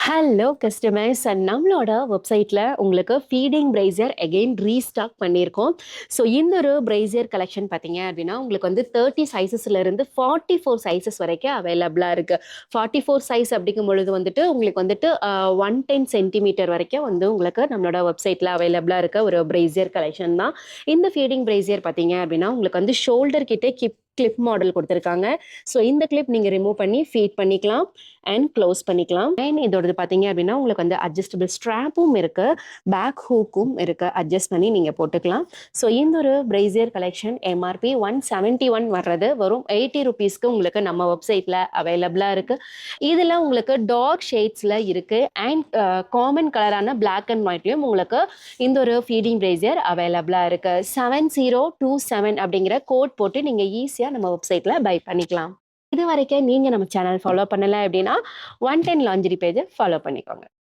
Hello customers and நம்மளோட வெப்சைட்ல உங்களுக்கு ஃபீடிங் பிரைசர் அகைன் ரீஸ்டாக் பண்ணியிருக்கோம். ஸோ இந்த ஒரு பிரைசர் கலெக்ஷன் பார்த்தீங்க அப்படின்னா உங்களுக்கு வந்து 30 சைஸஸ்ல இருந்து 44 சைஸஸ் வரைக்கும் அவைலபிளாக இருக்கு. 44 சைஸ் அப்படிங்கும் பொழுது வந்துட்டு உங்களுக்கு வந்துட்டு 110 சென்டிமீட்டர் வரைக்கும் வந்து உங்களுக்கு நம்மளோட வெப்சைட்ல அவைலபிளாக இருக்க ஒரு பிரைசர் கலெக்ஷன் தான். இந்த ஃபீடிங் பிரைசர் பார்த்தீங்க அப்படின்னா உங்களுக்கு வந்து ஷோல்டர் கிட்டே கிளிப் மாடல் கொடுத்துருக்காங்க. ஸோ இந்த கிளிப் நீங்கள் ரிமூவ் பண்ணி ஃபீட் பண்ணிக்கலாம் அண்ட் க்ளோஸ் பண்ணிக்கலாம். அண்ட் இதோடது பார்த்தீங்க அப்படின்னா உங்களுக்கு வந்து அட்ஜஸ்டபிள் ஸ்ட்ராப்பும் இருக்கு, பேக் ஹூக்கும் இருக்கு, அட்ஜஸ்ட் பண்ணி நீங்கள் போட்டுக்கலாம். ஸோ இந்த ஒரு பிரைசியர் கலெக்ஷன் எம்ஆர்பி 171 வர்றது வெறும் 80 ருபீஸ்க்கு உங்களுக்கு நம்ம வெப்சைட்டில் அவைலபிளாக இருக்கு. இதில் உங்களுக்கு டார்க் ஷேட்ஸில் இருக்கு அண்ட் காமன் கலரான பிளாக் அண்ட் ஒயிட்லையும் உங்களுக்கு இந்த ஒரு ஃபீடிங் பிரைசியர் அவைலபிளாக இருக்கு. 7027 அப்படிங்கிற கோட் போட்டு நீங்கள் ஈஸியாக நம்ம வெப்சைட்ல பை பண்ணிக்கலாம். இது வரைக்கும் நீங்க நம்ம சேனல் ஃபாலோ பண்ணல அப்படின்னா 110 லாஞ்சரி பேஜை ஃபாலோ பண்ணிக்கோங்க.